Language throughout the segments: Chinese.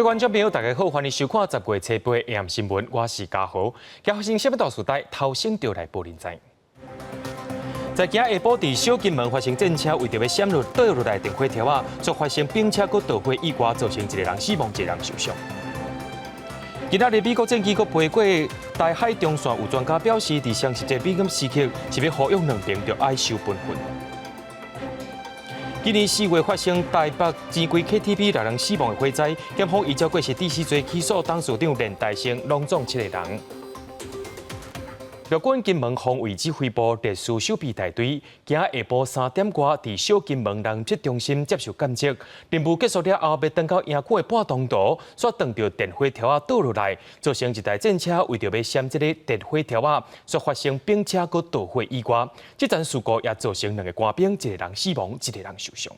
各位观众朋友，大家好，欢迎收看10月7日的 AM 新闻，我是嘉豪。今发生什么大事代？头先就来报您知。在今下晡伫小金门发生战车，为着要闪入倒落来电火条啊，所发生并且搁导火意外，造成一个人死亡，一个人受伤。今仔日美国战机搁飞过台海中线，有专家表示，伫相实这美军时刻是要呼吁两边着爱守本分。今年4月发生台北钱柜 KTV 6人死亡的火灾，检方依照过失致死罪起诉董事长连大成、拢总7个人。陆军金门防卫指挥部特殊守备大队，今下晡3点多，伫小金门人接中心接受检测，任务结束了后，要登到营区的半中途，却撞到电火条啊倒落来，造成一台战车为着要闪这个电火条啊，却发生并且搁导火意外。这场事故也造成2个官兵，1个人死亡，1个人受伤。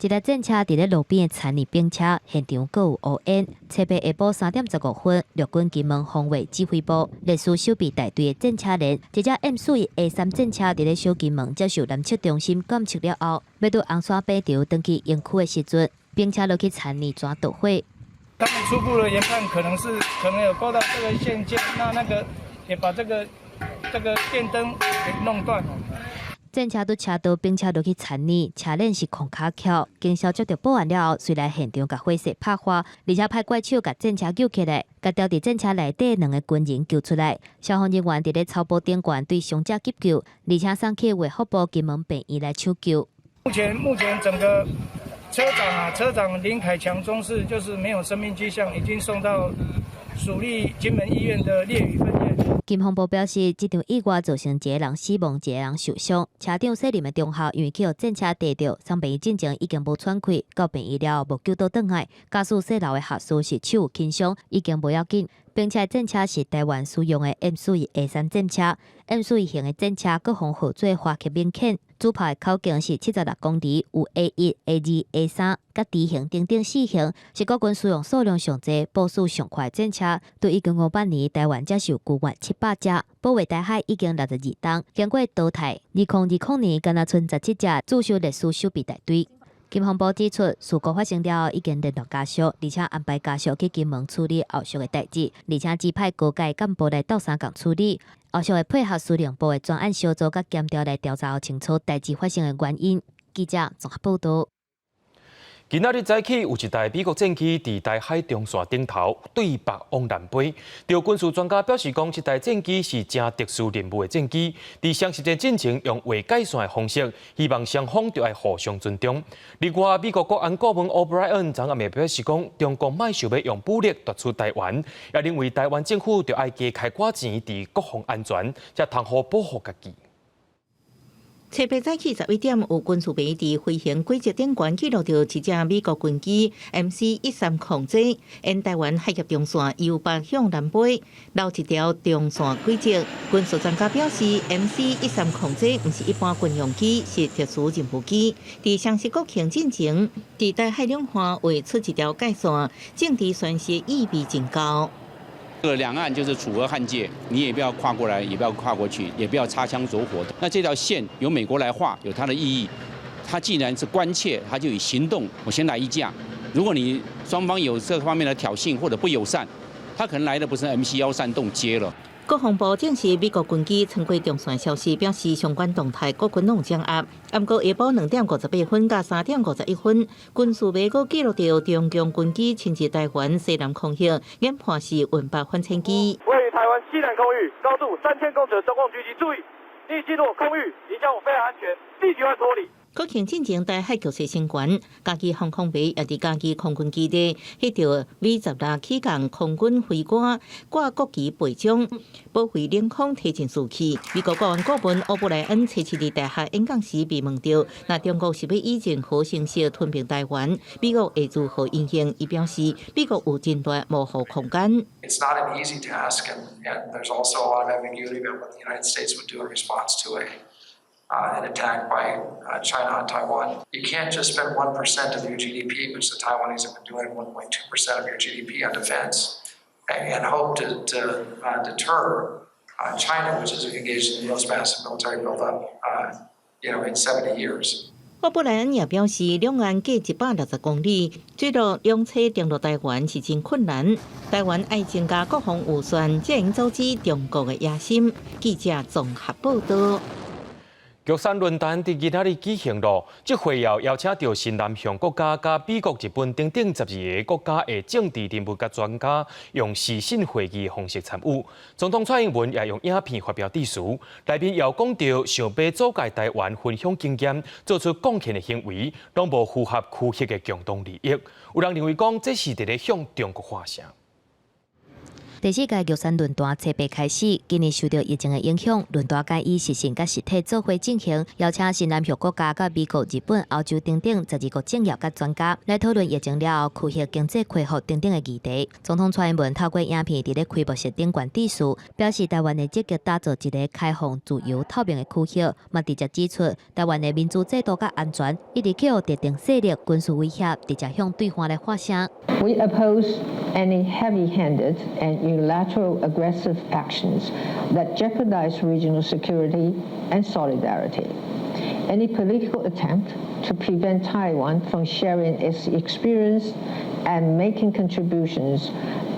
一台战车伫咧路边的残余兵车现场，阁有乌烟。7日下晡3点15分，陆军金门防卫指挥部列殊守备大队的战车连一只 M4A3 战车伫咧小金门接受南测中心检测了后，要到红山北桥登去营区的时阵，兵车落去残余转导火。他们初步的研判可能有勾到这个线件，那个也把这个电灯给弄断了。战车拄车道并且落去残泥，车链是空卡桥。经消接到报案了后，随来现场甲火势拍花，而且派怪手甲战车救起来，甲吊伫战车内底2个军人救出来。消防人员伫咧草埔顶悬对伤者急救，而且送去卫福部金门病院来抢救。目前整个车长林凯强中士就是没有生命迹象，已经送到属立金门医院的烈屿分院。金防部表示，这场意外造成1个人死亡，1个人受伤。车长姓林的中校因为去互战车跌着，送病院进前已经无喘气，到病院了后无救到倒来。驾驶室内的下属是手有轻伤，已经无要紧。并且战车是台湾使用的 M4A3 战车，M4型的战车各项号做花刻明显，主炮的口径是76公里，有 A1、A2、A3、甲 D 型等等4型，是国军使用数量上济、部署上快的战车。对1958年台湾接受กู้援700只，保卫台海已经62吨，经过淘汰。2020年，敢若剩17只驻守列殊守备大队。金防部指出，事故发生了后，已经联络家属，而且安排家属去金门处理后续的代志，而且指派高阶干部来斗三共处理，后续会配合司令部的专案小组甲检调来调查清楚代志发生的原因。记者综合报道。今仔日早起，有一台美国战机伫台海中线顶头对北往南飞。有军事专家表示讲，这台战机是正特殊任务的战机，伫相实战进程用未改线的方式，希望双方就要互相尊重。另外，美国国安顾问 O'Brien 昨暗也表示讲，中共莫想要用武力夺取台湾，也认为台湾政府就要加开寡钱伫国防安全，才通好保护家己。7日早起11点，有军事媒体飞行轨迹顶悬记录到一架美国军机 MC-13空机，沿台湾海峡中线由北向南飞，绕一条中线轨迹。军事专家表示 ，MC-13空机不是一般军用机，是特殊任务机。伫相识国庆进前，伫台海两岸画出一条界线，政治宣示意味真高。这个两岸就是楚河汉界，你也不要跨过来，也不要跨过去，也不要擦枪走火。那这条线由美国来画，有它的意义。它既然是关切，它就以行动。我先来一架，如果你双方有这方面的挑衅或者不友善，它可能来的不是 MC-13动接了。国防部证实，美国军机穿过中线消息，表示相关动态国军拢掌握。暗过下晡2点58分到3点51分，军事媒体记录到中共军机侵入台湾西南空域，研判是运八反潜机。位于台湾西南空域，高度3000公尺，中共狙击注意，你进入空域，影响我非常安全，立即要脱离。国庆进前，台海局势升悬，嘉义航空队也伫嘉义空军基地迄条 V16起降空军飞官挂国旗背奖，保卫领空提前士气。美国国安顾问欧布莱恩7日伫台海演讲时被问到，那中国是要以任何形式吞并台湾，美国会如何应应？伊表示，美国有真大模糊空间。It's not an easy task, and there's also a lot of ambiguity about what the United States would do in response to an attack by China on Taiwan. You can't just spend 1% of your GDP, which the Taiwanese have been doing 1.2% of your GDP on defense, and hope to deter China, which is engaged in the most massive military buildup, in 70 years. 乌布莱恩也表示，两岸隔160公里，水路两侧登陆台湾是真困难。台湾爱增加国防预算，才能阻止中国的野心。记者综合报道。玉山论坛伫今仔日举行咯，这会要邀请到新南向国家、甲美国、日本等等12个国家的政治人物甲专家，用视讯会议方式参与。总统蔡英文也用影片发表致辞，内面要讲到想要阻碍台湾分享经验、做出贡献的行为，拢无符合区域的共同利益。有人认为讲这是伫咧向中国发声。第4届玉山论坛初8开始，今年受到疫情的影响，论坛改以实行甲实体做伙进行，邀请新南向国家、甲美国、日本、欧洲等等12个政要甲专家来讨论疫情了后区域经济恢复等等的议题。总统蔡英文透过影片伫咧开幕式顶悬致辞，表示台湾会积极打造一个开放、自由、透明的区域，嘛直接指出台湾的民主制度甲安全一直具有特定势力军事威胁，直接向对方来发声。We oppose any heavy-handed and unilateral aggressive actions that jeopardize regional security and solidarity. Any political attempt to prevent Taiwan from sharing its experience and making contributions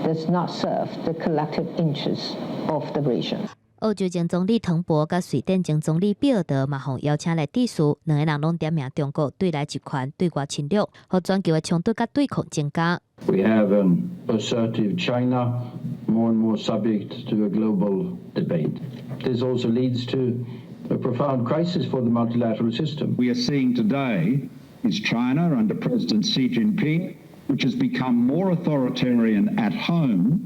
does not serve the collective interests of the region. 澳洲前总理滕博甲瑞典前总理比尔德嘛，互邀请来致辞，两个人拢点名中国对内集权、对外侵略，和全球的冲突甲对抗增加。We have an assertive China, more and more subject to a global debate. This also leads to a profound crisis for the multilateral system. We are seeing today is China under President Xi Jinping, which has become more authoritarian at home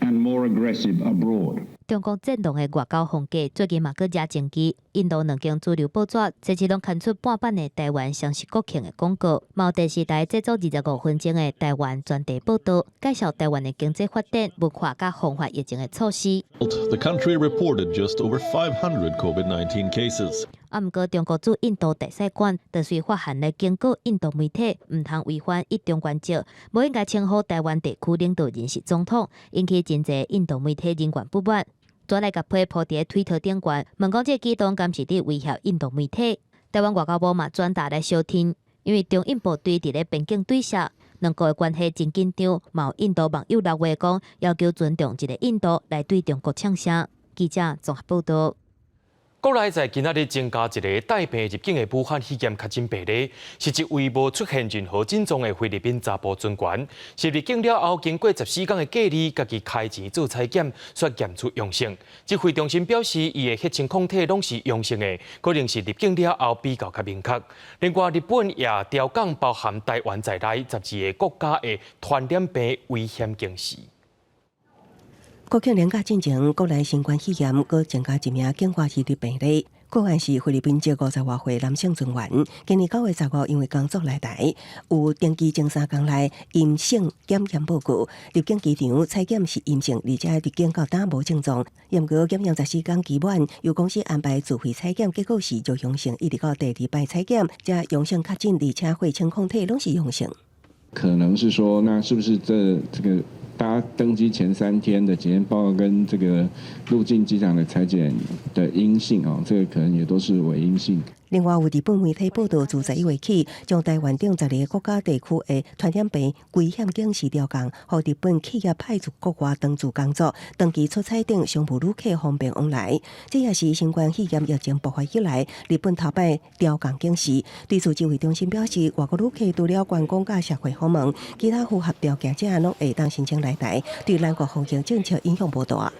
and more aggressive abroad. 中国战狼的外交风格最近嘛，搁惹争议。印度两间主流报纸这次拢刊出半版的台湾双十国庆的广告，有电视台制作25分钟的台湾专题报道，介绍台湾的经济发展、文化甲防范疫情的措施。The country reported just over 500 COVID-19 cases. 毋过，中国驻印度大使馆就随发函来警告印度媒体，毋通违反一中原则，无应该称呼台湾地区领导人是总统，引起真侪印度媒体人员不满。转来甲批铺伫推特顶悬，问讲这举动敢是伫威胁印度媒体？台湾外交部嘛转达来小听，因为中印部队伫咧边境对峙，两国的关系真紧张。嘛有印度网友6月讲，要求尊重一个印度来对中国呛声。记者综合报道。国内在今仔日增加一个带病入境的武汉肺炎确诊病例，是一位无出现任何症状的菲律宾查甫军官，是入境了后经过14天的隔离，家己开钱做采检，却验出阳性。指挥中心表示，伊的血清抗体拢是阳性的，可能是入境了后比较较明确。另外，日本也调降包含台湾在内12个国家的传染病危险警示。国庆连假进前，国内新冠肺炎佫增加一名境外移入病例。个案是菲律宾籍50多岁男性军员，今年9月15因为工作来台，有登记前3天内阴性检验报告，入境机场采检是阴性，而且入境到打无症状。验过检验14天期满，由公司安排自费采检，结果是就阳性，一直到第2摆采检，才阳性确诊，而且血清抗体拢是阳性。可能是说，那是不是这个？大家登机前3天的检验报告跟这个入境机场的采检的阴性哦，这个可能也都是伪阴性。另外，有日本媒体报道，自11月起，将台湾等12个国家地区的传染病危险警示调降，予日本企业派驻国外当驻工作、登记出差等商务旅客方便往来。这也是新冠肺炎疫情爆发以来，日本头摆调降警示。对此，指挥中心表示，外国旅客除了观光甲社会访问，其他符合条件者拢会当申请来台，对咱国防疫政策影响不大。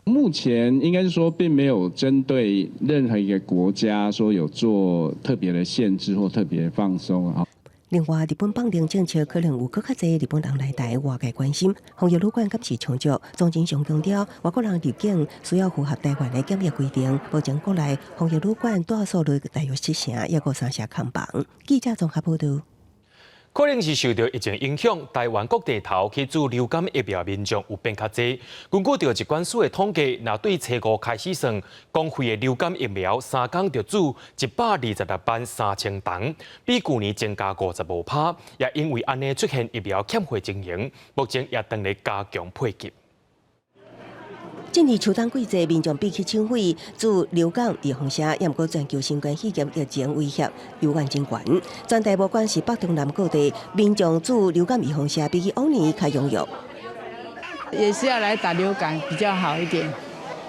目前应该是说，并没有针对任何一个国家说有做特别的限制或特别放松啊。另外，日本绑定政策可能有更较侪日本人来台，外界关心防疫旅馆敢是充足。总经上强调，外国人入境需要符合台湾的检疫规定。目前国内防疫旅馆大数率大约7成，也有3成空房。记者综合报道。可能是受到疫情影响，台湾各地头去注流感疫苗民众有变较侪。根据着疾管署的统计，若对初5开始算，公费的流感疫苗3天就注126万3000筒，比去年增加55%。也因为安尼出现疫苗欠缺情形，目前也正在加强配给。今日秋冬季节，民众必须抢匪驻流感预防车，也毋过全球新冠肺炎疫情威胁犹原真悬。全台不管是北中南各地，民众驻流感预防车比起往年较踊跃。也是要来打流感比较好一点。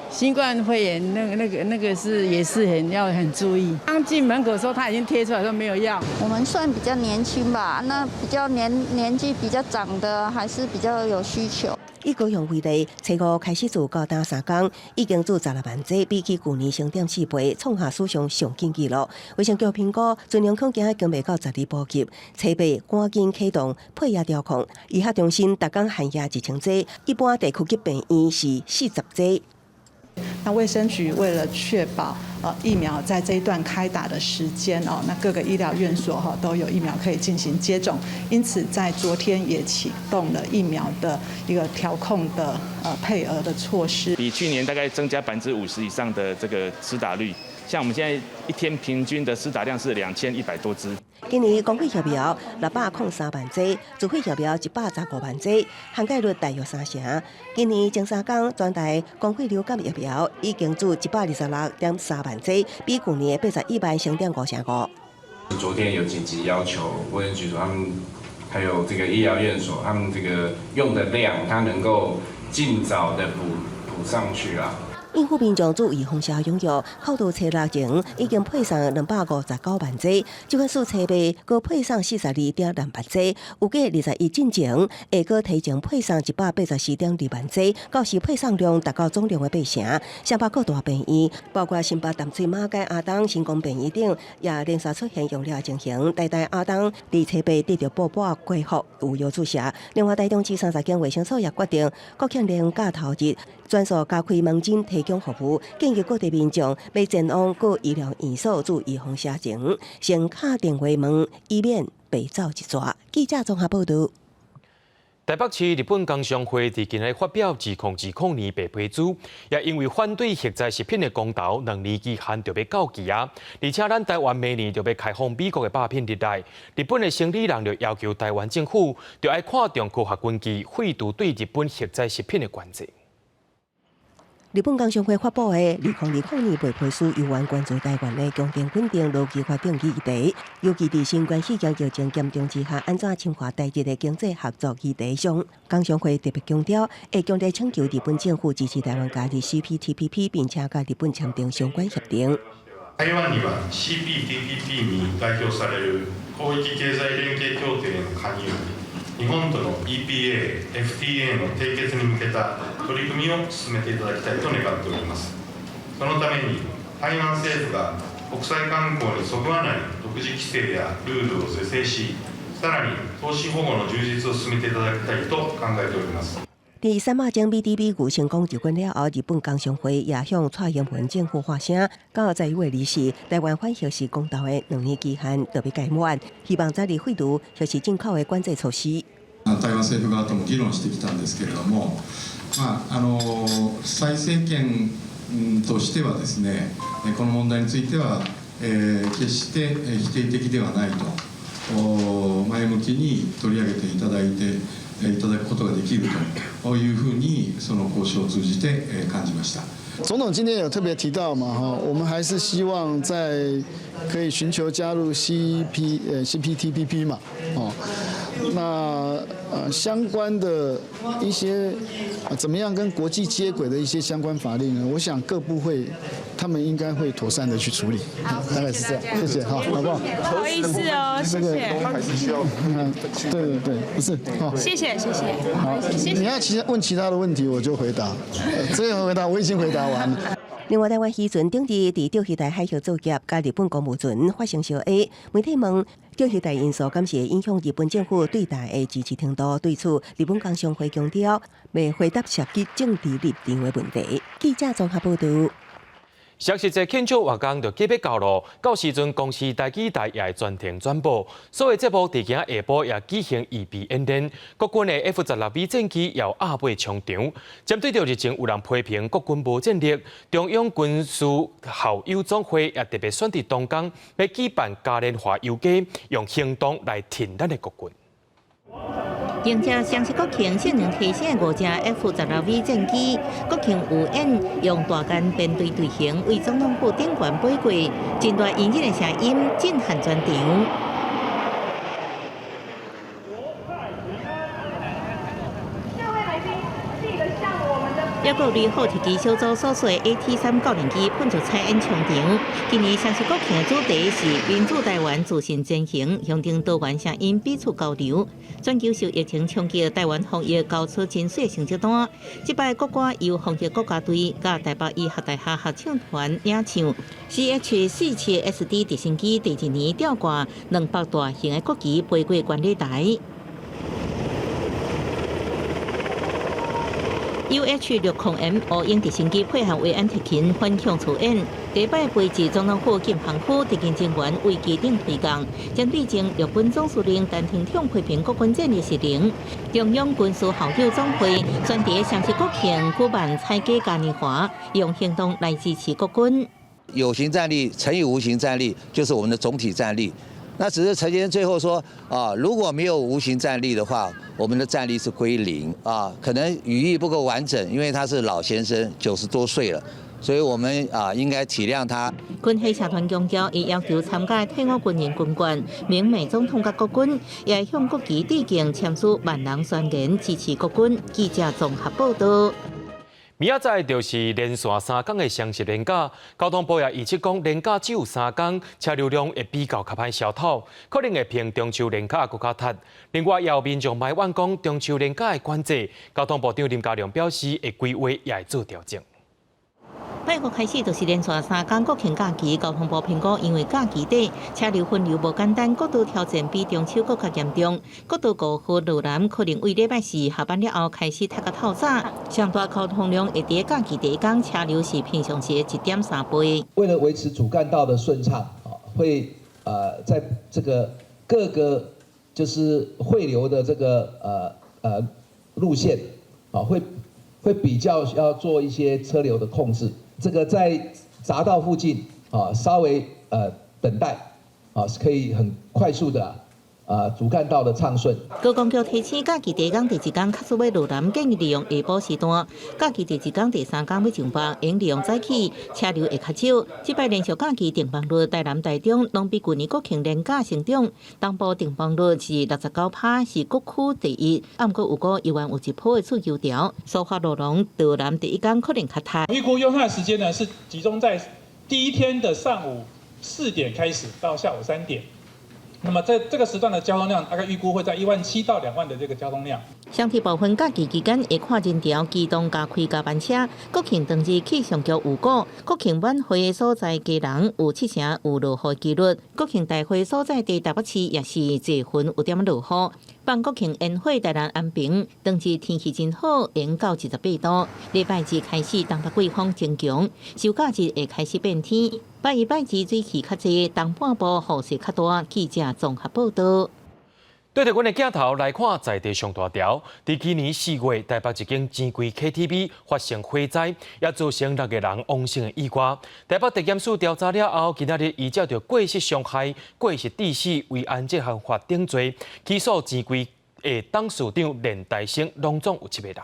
新冠肺炎那个也是很注意。刚进门口的时候，他已经贴出来说没有药。我们算比较年轻吧，那比较年纪比较长的还是比较有需求。以高雄为例，初五开始做高达3天，已经做16万剂，比起去年升点4倍，创下史上上紧纪录。卫生局评估，尽量恐惊经未到12步级，初八赶紧启动配药调控。医学中心逐工限药1000剂，一般地区级病院是40剂。那卫生局为了确保疫苗在这一段开打的时间那各个医疗院所都有疫苗可以进行接种，因此在昨天也启动了疫苗的一个调控的配额的措施，比去年大概增加50%以上的这个施打率。像我们现在一天平均的施打量是2100多支。今年公费疫苗603万剂，自费疫苗115万剂，涵盖率大约30%。今年前3天，全台公费流感疫苗已经做126.3万剂，比去年81万升点5%。昨天有紧急要求卫生局他们还有这个医疗院所，他们这个用的量，它能够尽早的补上去啦。应付民众驻预防车拥有，扣除初6前已经配送259万剂，这款数初八搁配送42.2万剂，有计21进前，下搁提前配送184.2万剂，到时配送量达到总量的8成。相包括大病院，包括新北淡水马街阿东新光病院等，也连续出现用料情形。台大阿东伫初八得到报报恢复有药注射。另外，台中市30间卫生所也决定，国庆连假头日专属加开门诊提供服务，建议各地民众要前往各医疗院所做预防车前，先打电话问，以免被走一抓。记者综合报道。台北市日本工商会伫近日发表2020年白皮书，也因为反对核灾食品的公投2年期限就要到期啊！而且咱台湾明年就要开放美国的鸦片地带，日本的生理人就要求台湾政府就要看重科学根据，废除对日本核灾食品的关税。日本工商会发布的2020年白皮书，有关关注台湾的强电稳定、劳基法定议题，尤其伫新冠肺炎疫情严重之下，安怎深化台日的经济合作议题上，工商会特别强调，会强烈请求日本政府支持台湾加入 CPTPP， 并且甲日本签订相关协定。台湾には CPTPP に代表される広域経済連携協定への加入、日本との EPA、FTA の締結に向けた取り組みを進めていただきたいと願っております。そのために台湾政府が国際観光にそぐわない独自規制やルールを是正し、さらに投資保護の充実を進めていただきたいと考えております。第三马将 BDB 成功入关了后，日本工商会也向蔡英文政府发声，到在1月20日，台湾反核实公投的2年期限就要届满，希望早日废除核实进口的关税措施。台湾政府側とも議論してきたんですけれども、蔡政権としてはですね、この問題については、決して否定的ではないと、前向きに取り上げていただくことができるというふうにその交渉を通じて感じました。总统今天有特别提到嘛，我们还是希望在可以寻求加入 CPTPP 嘛，那相关的一些怎么样跟国际接轨的一些相关法令呢？我想各部会他们应该会妥善的去处理，大概是这样。谢谢哈，好不好？不好意思哦，谢谢。还是需要，对，不是，好。谢谢。好，你要问其他的问题，我就回答。这个回答我已经回答完了。另外，台湾渔船顶日伫钓鱼台海峡作业，甲日本公务船发生烧埃。媒体问钓鱼台因素敢是会影响日本政府对台的支持程度？对此，日本工商会强调，未回答涉及政治立场的问题。记者综合报道。消息在庆祝活动就继续到咯，到时阵公司台记台也会全程转播。所以节目伫今下晡也举行预备演练，国军的 F-16B 战机也有阿尾冲场。针对着日前有人批评国军无战力，中央军事校友总会也特别选伫东港，要举办嘉年华游街，用行动来挺咱的国军。迎接双十国庆性能提升5架 F-16V 战机，国庆有演用大间编队队形为总统府顶悬飞过，真大音乐的声音震撼全场。也有2号特技小组所属的 AT-3教练机喷出彩烟冲场。今年双十国庆的主题是民主台湾自信前行，象征多元声音彼此交流。全球受疫情冲击，台湾防疫交出真水成绩单。这摆国歌由防疫国家队甲台北医学大学合唱团演唱。CH-47SD 直升机第一年吊挂200大型的国旗飞过观礼台。UH-60M 乌鹰直升机配合维安特勤反向操演，第摆飞至总统府金航区特勤人员为机顶推降，将对征日本总司令陈天统批评国军战力失灵。中央军事校友总会选在双十国庆举办采购嘉年华，用行动来支持国军。有形战力乘以无形战力，就是我们的总体战力。那只是陈先生最后说如果没有无形战力的话，我们的战力是归零可能语义不够完整，因为他是老先生，90多岁了，所以我们应该体谅他。军系社团强调，伊要求参加退伍军人军官、明美总统甲国军，也向国旗致敬，签署万人宣言支持国军。记者综合报道。明仔载就是连续3天的双十连假，交通部也预测讲连假只有3天，车流量会比较较歹消透，可能会比中秋连假更较窒。另外，也有民众埋怨讲中秋连假的管制，交通部长林佳龙表示会规划也会做调整。8月开始就是连续3天国庆假期，交通部评估因为假期底车流分流无简单，国道挑战比中秋更加严重。国道5号路南可能为礼拜4下班了后开始塞到透早，上大交通量会在假期第一天车流是平常时的1.3倍。为了维持主干道的顺畅，会在这个各个就是汇流的这个路线会比较要做一些车流的控制。这个在匝道附近稍微等待是可以很快速的主干道的畅顺。高公局提醒，假期第一天、第2天确实要路南，建议利用下晡时段；假期第2天、第3天要上班，应利用早起，车流会较少。这摆连续假期定房率，台南、台中拢比去年国庆连假成长。东部定房率是69%，是各区第一。不过有个依然有1%的出油条，苏花路龙道南第一天可能较塌。预估用餐的时间呢是集中在第一天的上午4点开始到下午3点。那么在这个时段的交通量，大概预估会在17000到2万的这个交通量。双铁部分假期期间会看人潮机动加开加班车。国庆当日气象局预估，国庆晚会的所在家人有70%有落雨几率。国庆大会所在地台北市也是济分有点落雨。办国庆宴会台南安平，当日天气真好，延到28度。礼拜2开始东北季风增强，休假日会开始变天。拜一拜2水气较济，东半部雨势较大。记者综合报道。对着阮的镜头来看，在地上大条。伫去年4月，台北一间钱柜 KTV 发生火灾，也造成6个人亡性的意外。台北地检署调查了后，今仔日依照着过失伤害、过失致死为安这项法定罪，起诉钱柜的董事长连大成，拢总有7个人。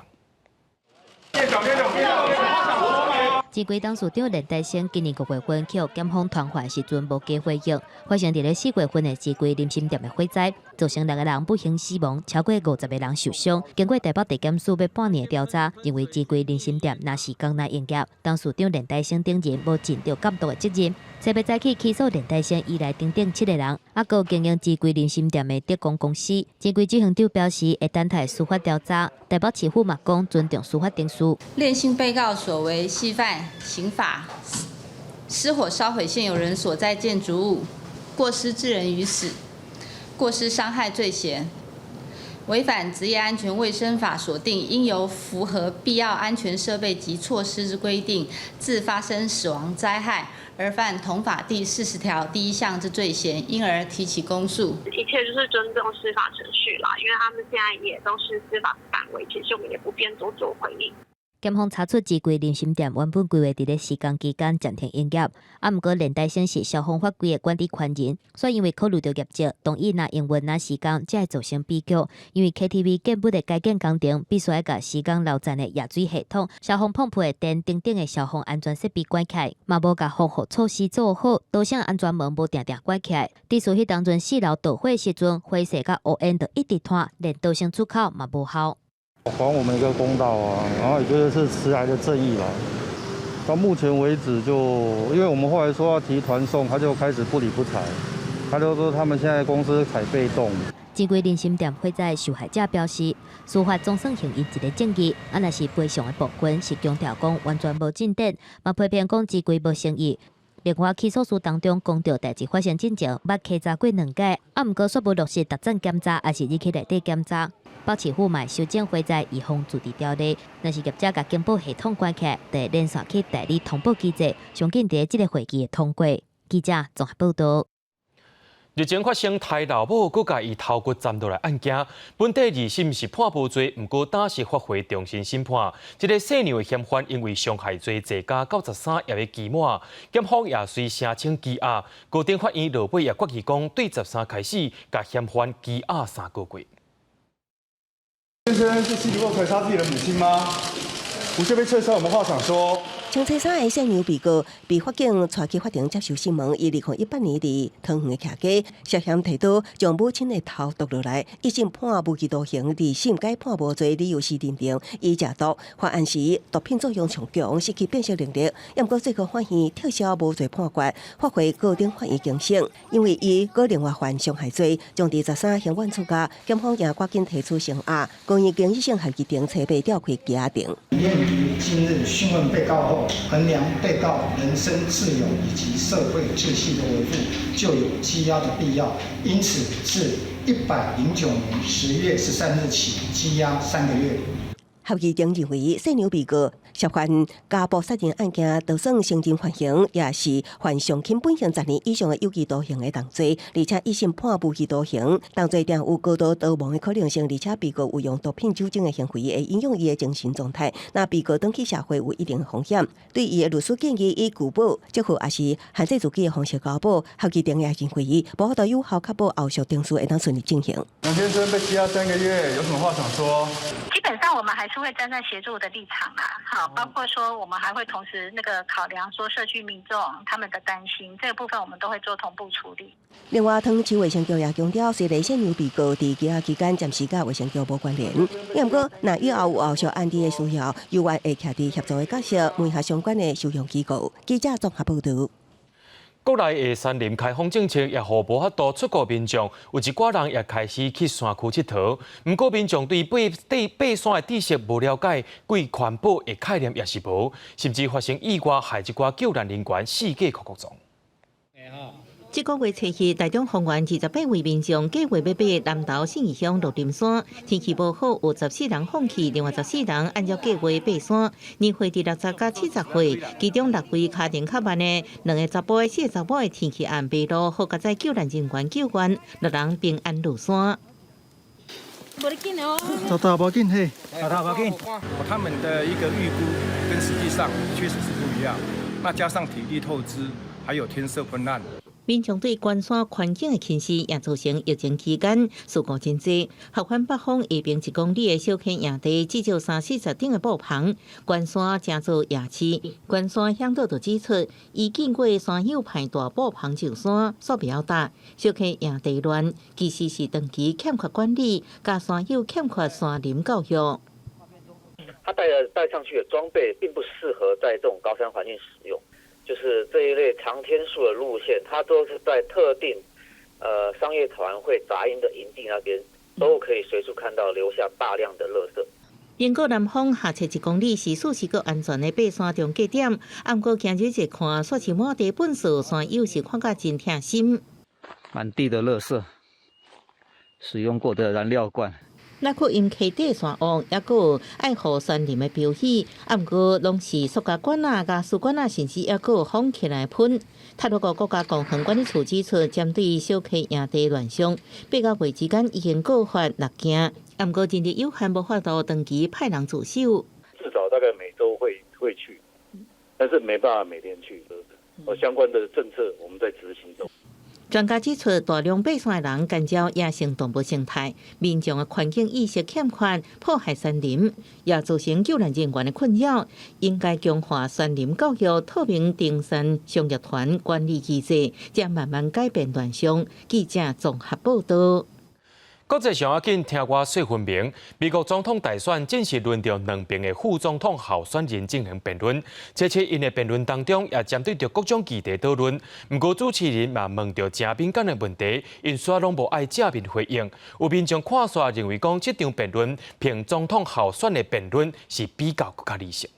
钱柜董事长连大成今年5月份去检方传唤时阵无加回应，发生伫4月份的钱柜林心店的火灾，造成6个人不幸死亡，超过50个人受伤。经过台北地检署要半年的调查，认为钱柜林心店若是江南营业，董事长连大成等人无尽到监督的责任。特别早起起诉连大成以来等等7个人，还有经营钱柜林心店的德光公司。钱柜执行长表示会等待司法调查。台北市府嘛讲尊重司法定数。恋性被告所为系犯刑法失火烧毁现有人所在建筑物，过失致人于死，过失伤害罪嫌，违反职业安全卫生法所定应由符合必要安全设备及措施之规定，致发生死亡灾害，而犯同法第40条第1项之罪嫌，因而提起公诉。一切就是尊重司法程序啦，因为他们现在也都是司法范围，其实我们也不便多做回应。检方查出机柜林心店原本规划伫咧施工期间暂停营业，毋过连带显示消防法规的管理权人，所以因为考虑到业绩，同意拿营运拿施工，才会造成悲剧。因为 KTV 建不的改建工程，必须要甲施工流站的热水系统、消防泵配的电等等的消防安全设备关起来，嘛无甲防护措施做好，导向安全门无定定关起来。伫属迄当阵4楼导火时阵，火势甲乌烟就一直拖，连导向出口嘛无效。还我们一个公道啊，然后也觉得是迟来的正义啦。到目前为止因为我们后来说要提团送，他就开始不理不睬，他就说他们现在公司采被动。机柜林心店会在受害者表示，司法总算形成一个证据，若是赔偿的部分是强调讲完全无进展，嘛批评讲机柜无诚意。另外，起诉书当中讲到代志发生之前，捌稽查过2届，毋过却无落实达阵检查，还是入去内底检查。保持户买修正会在以防自治条例，若是业者甲警报系统关起来，就会连续去代理通报机制，相信伫即个会期会通过。记者综合报道。日前发生台老母佮家伊头骨斩落来案件，本地2审是判无罪，毋过当时发回重新审判。这个细娘的嫌犯因为伤害罪坐加93夜的期满，检方也随申请羁押。高等法院落尾也决议讲，对13开始，甲嫌犯羁押3个月。先生是犀利后可以杀自己的母亲吗？无罪被撤销，有没有话想说？穿青衫的细娘被告被法警带去法庭接受审问。伊2018年伫桃园的徛家，涉嫌提刀将母亲的头剁落来，一审判无期徒刑，2审改判无罪，理由是认定伊食毒，犯案时毒品作用上强，失去辨识能力。不过最高法院撤销无罪判决，发回高等法院更审，因为伊搁另外犯伤害罪，将第13刑院处罚。检方也赶紧提出声押，公益经济性合议庭彻被调开羁押庭。鉴于近日讯问被告后，衡量被告人身自由以及社会秩序的维护，就有羁押的必要，因此自109年10月13日起羁押3个月。合议庭认为，细娘被告涉犯家暴杀人案件，就算成人缓刑，也是犯上轻本刑10年以上的有期徒刑的重罪，而且一审判无期徒刑，重罪定有高度逃亡的可能性，而且被告有用毒品酒精的行为，会影响伊的精神状态。那被告登去社会有一定的风险，对伊的律师建议以拒保、接付，也是限制自己的方式交保。合议庭也认为，无法度有效确保后续定数会当顺利进行。杨先生被羁押3个月，有什么话想说？基本上我们还是会站在协助的立场啦，好，包括说我们还会同时考量说社区民众他们的担心，这个部分我们都会做同步处理。另外，汤市卫生局也强调，虽然细娘被告伫羁押期间暂时甲卫生局无关联，不过若以后有后续案例的需要，有关会徛伫协助的角色，问下相关的收容机构。记者综合报道。国内的山林开放政策也互无法度出国民众，有一寡人也开始去山区佚佗。不过民众对爬山的知识无了解，对环保的概念也是无，甚至发生意外，害一寡救援人员四界哭状。这个月初日，台中丰原28位民众计划要爬南投信义乡鹿林山，天气无好，有14人放弃，另外14人按照计划爬山。年岁伫60到70岁，其中6位脚程较慢的，2个查甫的4个查某的天气暗爬路，好加在救援人员救援，6人平安入山。走到不紧嘿，走到不紧。他们的一个预估跟实际上确实是不一样，那加上体力透支，还有天色昏暗。民众对关山环境的侵蚀，也造成疫情期间事故真多。合欢北方下边1公里的小溪营地，至少30-40顶的布棚。关山正做夜市，关山向导就指出，已见过山友派大布棚上山，所表达小溪营地乱，其实是长期欠缺管理，加山友欠缺山林教育。他带上去的装备并不适合在这种高山环境使用。就是这一类长天数的路线，它都是在特定商业团会杂音的营地那边，都可以随处看到留下大量的垃圾。英国南方下侧1公里是舒适个安全的爬山中继点，不过行日一看，煞是满地粪扫，山友是看甲真痛心。满地的垃圾，使用过的燃料罐。那个因溪底山王，也有爱护山林的标语，不过拢是塑胶管啊、加塑管啊，甚至也有放起来喷。泰鲁国家公园管理处指出，针对小溪营地乱象，8个月之间已经告发6件，不过人力有限，无法度长期派人驻守。至少大概每周都会去，但是没办法每天去，相关的政策我们在执行中。专家指出，大量爬山的人干扰野生动物生态，民众的环境意识欠缺，破坏山林，也造成救援人员的困扰。应该强化山林教育，透明登山商业团管理机制，才慢慢改变乱象。记者综合报道。国际上要紧，听我说分明。美国总统大选正式轮到两边的副总统候选人进行辩论。这次因的辩论当中，也针对着各种议题讨论。不过主持人也问到正敏感的问题，因煞拢无爱正面回应。有民众看煞认为讲，这场辩论凭总统候选的辩论是比较更加理性。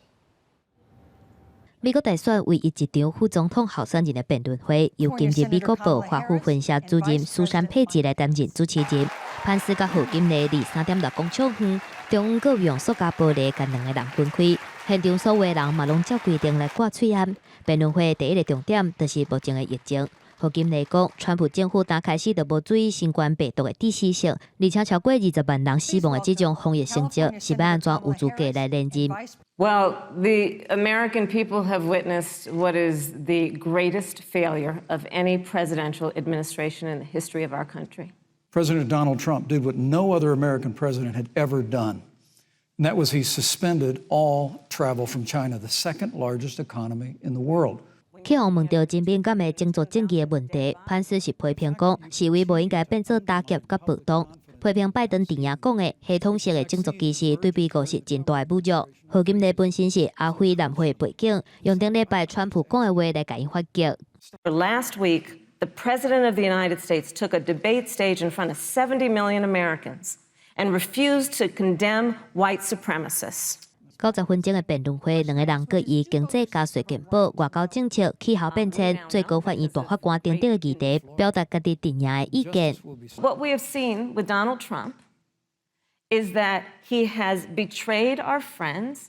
美国大选唯一一场副总统候选人的辩论会，由今日美国报华府分析主任苏珊佩吉来担任主持人。潘斯甲贺锦丽离3.6公尺远，中央各用塑胶玻璃将两个人分开。现场所有人嘛拢照规定来挂喙烟。辩论会第一个重点就是目前的疫情。贺锦丽讲，川普政府打开始就无注意新冠病毒的致死性，而且超过20万人死亡的这种防疫成绩，是要安怎有资格来连任？ Well, the American people have witnessed what is the greatest failure of any presidential administration in the history of our country. President Donald Trump did what no other American president had ever done, and that was he suspended all travel from China, the second largest economy in the world. 去互问到真敏感的政治政治的问题，潘斯是批评讲，示威无应该变作打劫甲暴动。批评拜登电影讲的系统式的种族歧视，对美国是真大的侮辱。贺锦丽本身是阿非南非背景，用顶礼拜川普讲的话来甲因发击。Last week, the President of the United States took a debate stage in front of 70 million Americans and refused to condemn white supremacists. 90分钟的辩论会，两个人各以经济、加税、健保、外交政策、气候变迁、最高法院大法官等等的议题，表达家己电影的意見。What we have seen with Donald Trump is that he has betrayed our friends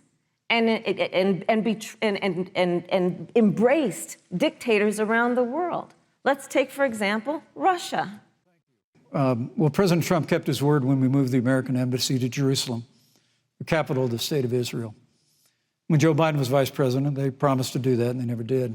and embraced dictators around the world. Let's take, for example, Russia. Well, President Trump kept his word when we moved the American embassy to Jerusalem, the capital of the state of Israel. When Joe Biden was vice president, they promised to do that, and they never did.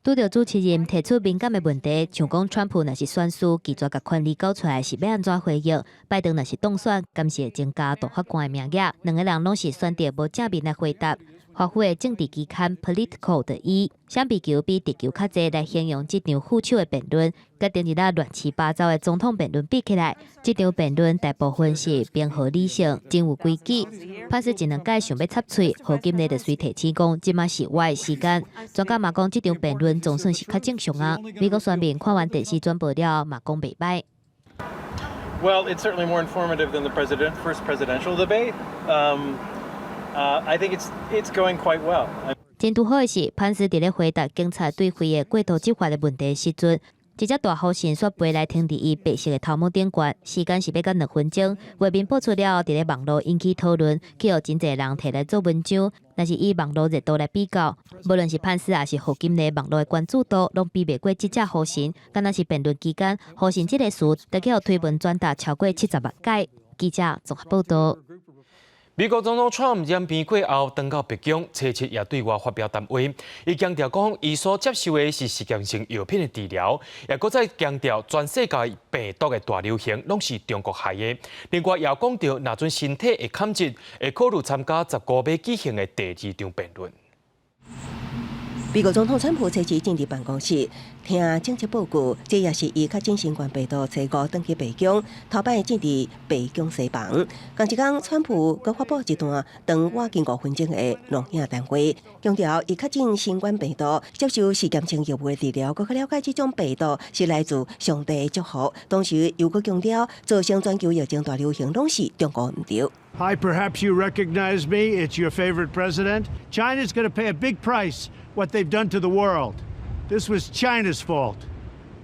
拄到主持人提出敏感的问题，像讲川普若是选输，拒绝甲权力交出来是要安怎回应？拜登若是当选，敢是会增加大法官的名额？两个人拢是选择无正面来回答。华府的政治期刊 Politico 的以相比球比地球较济来形容这场腐朽的辩论，甲顶日啦乱七八糟的总统辩论比起来，这场辩论大部分是偏合理性，真有规矩。潘斯一两届想要插嘴，贺锦丽就随提起讲，即马是我的时间。专家嘛讲，这场辩论总算是较正常啊。美国选民看完电视转播了，嘛讲袂歹。Well, it's certainly more informative than the first presidential debate. I think it's going quite well. 真拄好的是，潘斯伫咧回答警察对非的过度执法的问题时阵，一只大号线索飞来停伫伊白色的头毛顶悬，时间是要到2分钟。画面播出了后，伫咧网络引起讨论，去互真侪人摕来做文章。但是以网络热度来比较，无论是潘斯还是贺锦丽，网络的关注度拢比袂过这只好神。敢若是辩论期间，好神这个词，就去互推文转达超过70万届。记者综合报道。美国总统 Trump 染病过后，回到白宫，初七也对外发表谈话。伊强调讲，伊所接受的是实验性药品的治疗，也搁再强调全世界病毒的大流行拢是中国害的。另外，也讲到，若准身体会抗击，会考虑参加15月举行的第2场辩论。美国总统川普初次进入办公室，听政策报告，这也是伊确诊新冠病毒初5登去白宫，头摆进入白宫西房。同一天，川普佮发布一段长话近5分钟的录影谈话，强调伊确诊新冠病毒，接受实验性药物的治疗，佮了解这种病毒是来自上帝的祝福。同时又佮强调，造成全球疫情大流行拢是中国唔对。Hi, perhaps you recognize me. It's your favorite president. China's going to pay a big price. What they've done to the world. This was China's fault.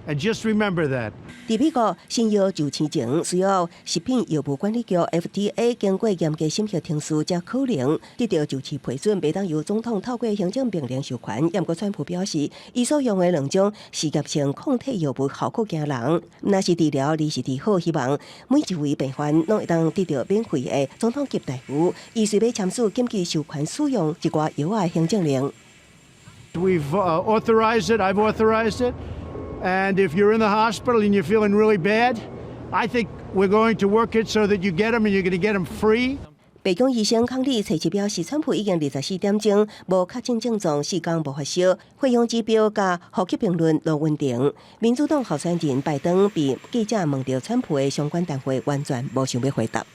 And just remember that. 伫美国新药就生前需要食品药物管理局 FDA 经过严格审核程序，才可能得到就治批准，袂当由总统透过行政命令授权。严格川普表示，伊所用的2种试验性抗体药物效果惊人，若是治疗利是治好，希望每一位病患拢会当得到免费的总统级大夫。伊随要签署紧急授权使用一寡药的行政令。We've authorized it. I've authorized it. And if you're in the hospital and you're feeling really bad, I think we're going to work it so that you get them and you're going to get them free. 白宫医生康利初表示，川普已经24点钟无确诊症状，4天无发烧，血氧指标甲呼吸评论都稳定。民主党候选人拜登被记者问到川普的相关谈话，完全无想要回答。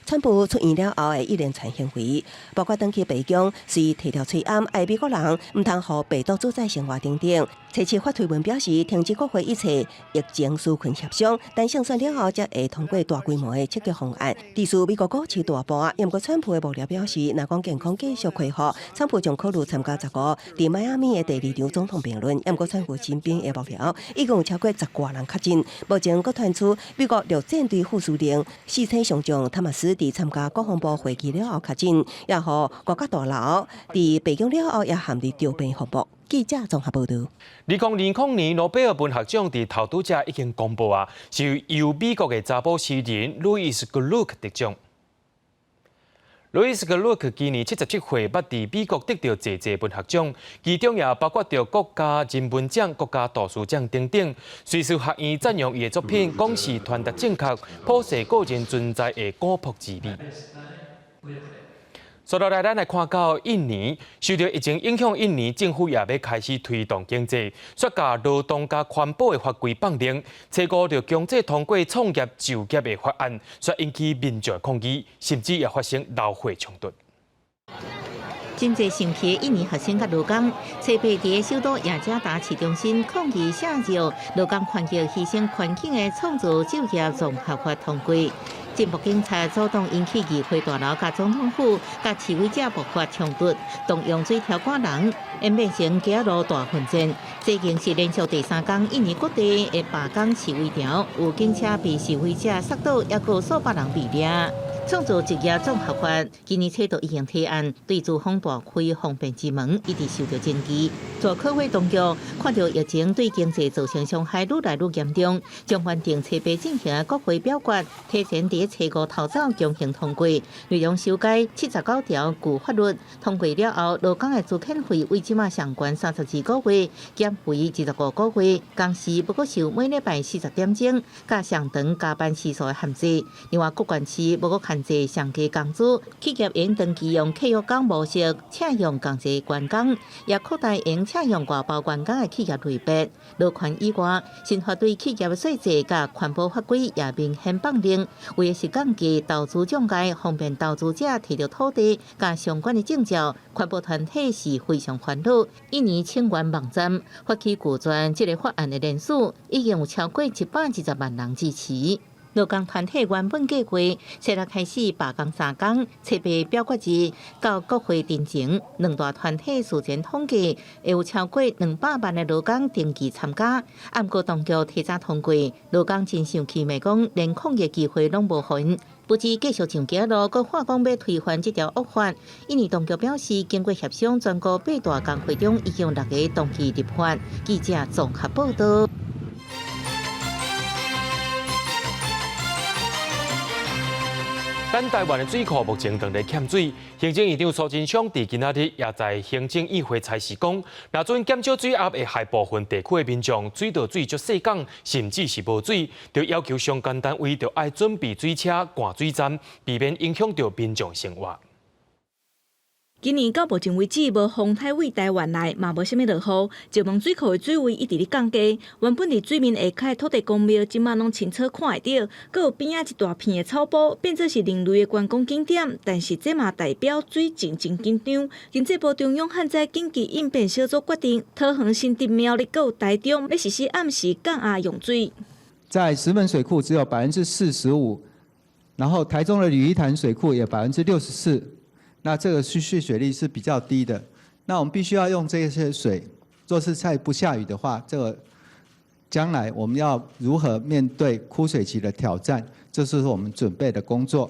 川普出院了后的一连串行为，包括登去白宫随提条催案，爱美国人唔通互病毒主宰生活等等。初七发推文表示，停止国会一切疫情纾困协商，但胜选了后才会通过大规模的刺激方案。第四，美国股市大盘，不过川普的幕僚表示，若讲健康继续恢复，川普将考虑参加15伫迈阿密的第2场总统辩论。不过川普身边的幕僚一共有超过10多人确诊，目前佫传出美国陆战队副司令4星上将塔马斯伫参加国防部会议了后确诊，也互国家大楼伫白宫了后也陷入调兵服务。记者综合报道。2020年诺贝尔文学奖伫头拄则已经公布啊，是由美国的查甫诗人路易斯·格鲁克得奖。路易斯·格鲁克今年77岁，捌伫美国得到侪文学奖，其中也包括着国家人文奖、国家图书奖等等。瑞士学院赞扬伊的作品，讲是传达正确、普世个人存在的古朴之美。接落来，咱来看到印尼，受到疫情影响，印尼政府也要开始推动经济，雪甲劳动加环保的法规放令，初五就强制通过创业就业的法案，却引起民众抗议，甚至也发生劳血冲突。真侪生气的印尼学生甲劳工，初八伫首都雅加达市中心抗议写着劳工权益牺牲环境的创造就业综合法通过。进步警察主动引起议会大楼、甲总统府、甲示威者爆发冲突，动用水条赶人，演变成街路大混战。这已经是连续第3天，印尼各地的罢工示威条，有警车被示威者杀倒，也有数百人被抓。创造就业综合法今年初就已经提案，对资方大开方便之门，一直受到争议。在科会当局看到疫情对经济造成伤害愈来愈严重，将原定初八进行国会表决，提前伫初五头早强行通过，内容修改79条旧法律。通过了后，劳工的资遣费为即马上悬32个月，减为25个月，工时不过受每礼拜40点钟，加上长加班时数的限制。另外，各县市不过限制上加工资，企业应登记用契约工模式请用同齐员工，也扩大应请用外包员工的企业类别。劳权以外，新法对企业的税制甲环保法规也明显放令，为的是降低投资障碍，方便投资者摕到土地甲相关的证照。环保团体是非常烦恼。印尼请愿网站发起拒绝这个法案的人数，已经有超过120万人支持。劳工团体原本计划初六开始罢工3天，初八表决日到国会进前，两大团体事前统计，会有超过200万的劳工登记参加。不过当局提早通过，劳工真生气，骂讲连抗议机会拢无分。不止继续上街路，佮话讲要推翻这条恶法。印尼当局表示，经过协商，全国8大工会中已经有6个同意立法。记者综合报道。咱台湾的水库目前正在欠水，行政院长苏贞昌伫今仔日也在行政议会裁示讲，若准减少水压会害部分地区的民众水道水足细港，甚至是无水，就要求相关单位就爱准备水车、灌水站，避免影响到民众生活。今年到目前为止，无风台位台湾内嘛无啥物落雨，石门水库的水位一直咧降低。原本伫水面下骹的土地公庙，即马拢清楚看会到，阁有边仔一大片的草埔，变做是另类的观光景点。但是这嘛代表水真紧张。经济部中央旱灾紧急应变小组决定，桃园新竹苗栗阁有台中要实施暗时降压用水。在石门水库只有45%。然后台中的吕一潭水库也64%，那这个蓄水率是比较低的。那我们必须要用这些水，若是再不下雨的话，这个将来我们要如何面对枯水期的挑战，这是我们准备的工作。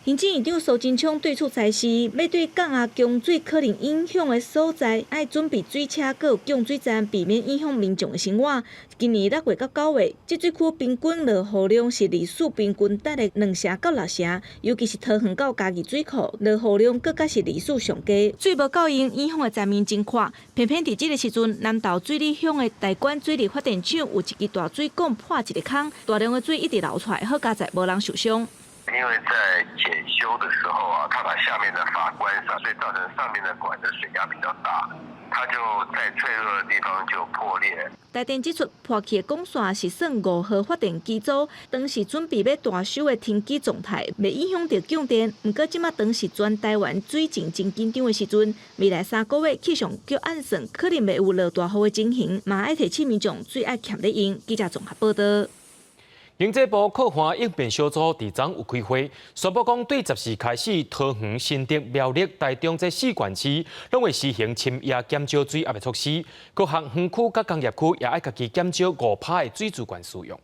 行政院长苏贞昌对此指示，要对港仔供水可能影响的所在，爱准备水车，搁有供水站，避免影响民众的生活。今年6月到9月，这水区平均落雨量是历史平均达的2成到6成，尤其是桃园到嘉义水库，落雨量更加是历史上低。水无够用，影响的层面真阔。偏偏伫这个时阵，南投水利乡的大管水利发电厂有一支大水管破一个坑，大量的水一直流出来，好佳在无人受伤。因为在检修的时候啊，它把下面的阀关上，所以造成上面的管的水压比较大，它就在脆弱的地方就破裂。台电指出，破去的管线是算5号发电机组，当时准备要大修的停机状态，未影响到供电。不过，即马当时全台湾水情真紧张的时阵，未来3个月气象局按算可能袂有落大雨的情形，嘛爱提醒民众水爱欠咧用。记者综合报道。经济部扩环应变小组伫昨有开会，宣布讲对14开始，桃园、新竹、苗栗、台中这4县市，拢会实行深夜减少水压的措施。各项园区甲工业区也爱家己减少5%的水资源使用。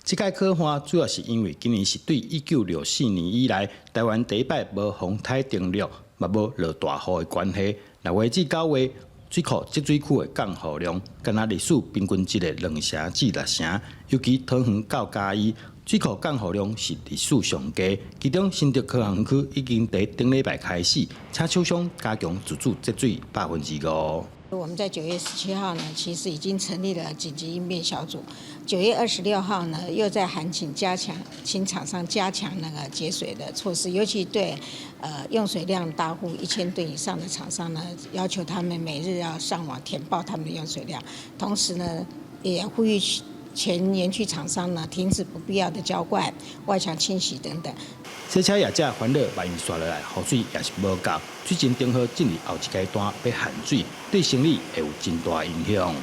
这届扩环主要是因为今年是对1964年以来台湾第一摆无风台登陆，嘛无落大雨的关系。6月至9月。水库积水区的降雨量，敢若历史平均值的2成至6成，尤其桃园到嘉义，水库降雨量是历史上低。其中新竹科学园区已经在顶礼拜开始，请厂商加强自主节水5%。我们在9月17号呢，其实已经成立了紧急应变小组。9月26号呢，又在函请请厂商加强那个节水的措施，尤其对用水量大户1000吨以上的厂商呢，要求他们每日要上网填报他们的用水量，同时呢，也呼吁前园区厂商呢停止不必要的浇灌、外墙清洗等等。洗车业者烦恼万一刷落来，雨水也是无够，水情中好进入后一阶段要限水，对生理会有真大影响。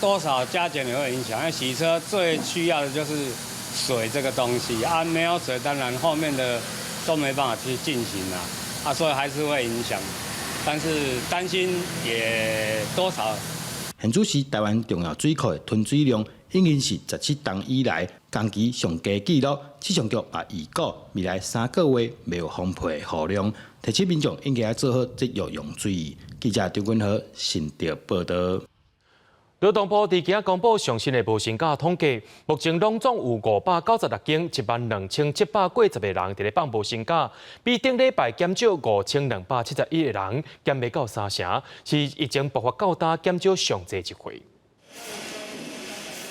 多少加减也会影响，因为洗车最需要的就是水这个东西没有水，当然后面的都没办法去进行所以还是会影响，但是担心也多少。现主是台湾重要水库的吞水量，已经是17冬以来同期上低纪录。气象局也预告未来3个月没有丰沛雨量，提醒民众应该要做好节约用水。记者张君豪新竹报道。劳动部伫今公布上新的无薪假统计，目前拢总有596间12740个人伫咧放无薪假，比顶礼拜减少5271个人，减未到3成，是疫情爆发较大减少上济一回。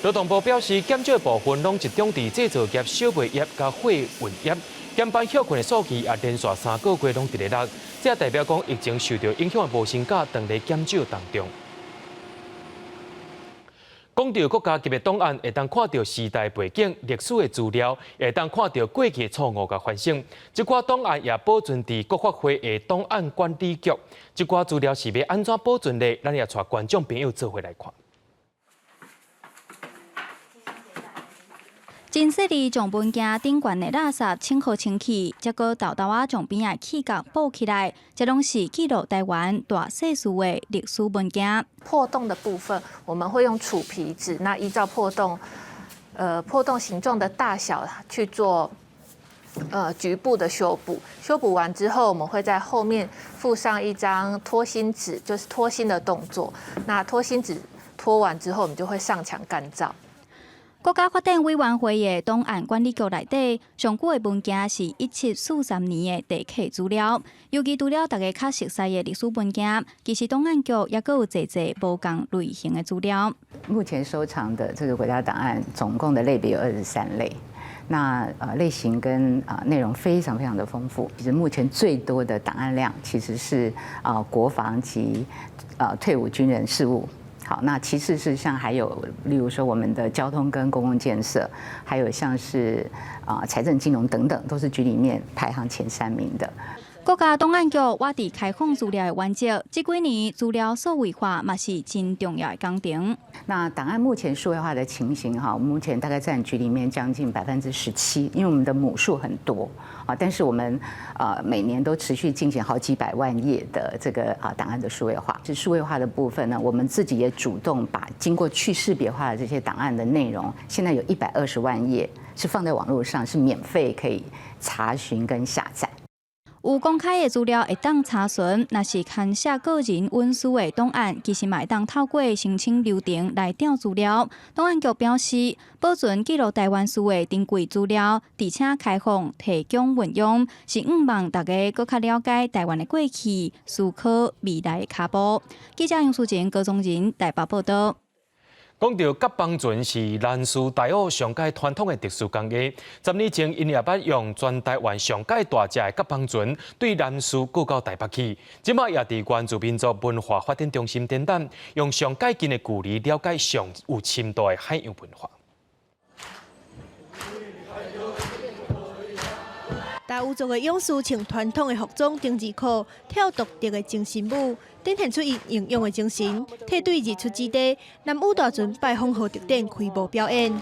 劳动部表示，减少的部分拢集中伫制造业、小卖业甲货运业，减班休困的数据也连续3个月拢伫咧落，这代表讲疫情受到影响的无薪假正在减少当中。讲到国家级的档案，会当看到时代背景、历史的资料，会当看到过去错误的反省。这寡档案也保存伫国发会的档案管理局。这寡资料是要安怎保存呢？咱也带观众朋友做伙来看。真细腻将文件顶悬的垃圾清好清气，再搁豆豆仔将边的气角补起来，这拢是记录台湾大细数的历史文件。破洞的部分，我们会用杵皮纸，那依照破洞形状的大小去做局部的修补。修补完之后，我们会在后面附上一张脱芯纸，就是脱芯的动作。那脱芯纸脱完之后，我们就会上墙干燥。国家发展委员会的档案管理局内底，上久的文件是1743年的地契资料，尤其除了大家较熟悉的历史文件，其实档案局也阁有侪无共类型的资料。目前收藏的这个国家档案，总共的类别有23类。那类型跟内容非常非常的丰富。其实目前最多的档案量其实是国防及退伍军人事务。好，那其次是像还有，例如说我们的交通跟公共建设，还有像是财政金融等等，都是局里面排行前3名的。国家档案局我伫开放资料的环节，这几年资料数位化嘛是真重要的工程。那档案目前数位化的情形哈，目前大概占局里面将近17%，因为我们的母数很多啊，但是我们每年都持续进行好几百万页的这个档案的数位化。是数位化的部分呢，我们自己也主动把经过去识别化的这些档案的内容，现在有120万页是放在网络上，是免费可以查询跟下载。有公开的资料会当查询，若是牵涉个人隐私的档案，其实嘛会当透过申请流程来调资料。档案局表示，保存记录台湾史的珍贵资料，而且开放提供运用，是希望大家更加了解台湾的过去，思考未来的脚步。记者杨淑琴、高宗仁台北报道。讲到甲邦船是南苏大澳上界传统的特殊工艺，10年前因也捌用全台湾上界大只的甲邦船对南苏过到台北去，即摆也伫原住民族文化发展中心展览，用上界近的距离了解上有深度的海洋文化。达悟族的勇士穿传统的服装丁字裤，跳独特的精神舞，展现出伊英勇的精神。替对日出之地，南屿大船拜访号特典开幕表演。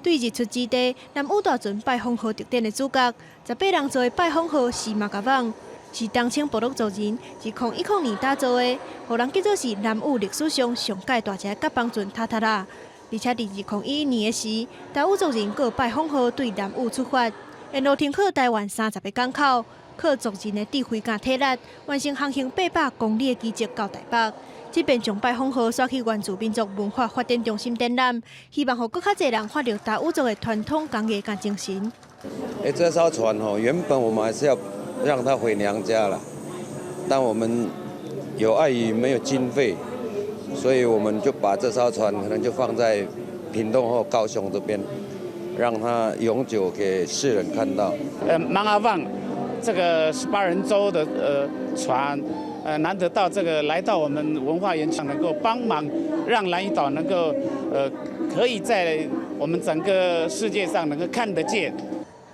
对日出之地，南屿大船拜访号特典的主角，18人做的拜访号是马甲网，是东清部落族人自2010年打造的，互人记做是南屿历史上上界大只的甲邦船塔塔拉。而且伫2011年的时，达悟族人各拜访号对南屿出发。沿路停靠台湾30个港口，靠族人的智慧甲体力，完成航行800公里的奇迹到台北。这边将拜访号刷去原住民族文化发展中心展览，希望让更加多人发掘达悟族的传统工艺甲精神。这艘船原本我们还是要让它回娘家了，但我们有碍于没有经费，所以我们就把这艘船可能就放在屏东或高雄这边。让它永久给世人看到。芒阿旺这个18人舟的船，难得到这个来到我们文化园场，能够帮忙让兰屿岛能够可以在我们整个世界上能够看得见。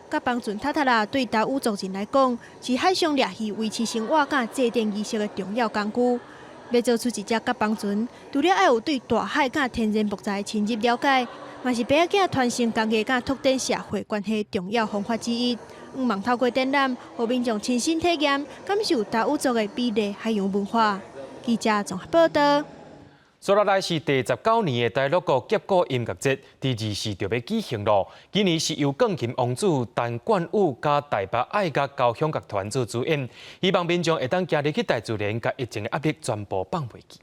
甲邦船塔塔拉对达悟族人来讲，是海上掠鱼维持生活甲祭奠仪式的重要工具。要做出一只甲邦船，除了要有对大海甲天然木材的深入了解。嘛是爸仔囝传承工艺甲拓展社会关系重要方法之一。希望透过展览，互民众亲身体验，感受达悟族的美丽海洋文化。记者综合报道。接下来是第19年的大陆国结果音乐节，第2是就要举行咯。今年是由钢琴王子陈冠宇加台北爱乐交响乐团做主演，希望民众会当加入去大自然，甲疫情的压力全部放袂记。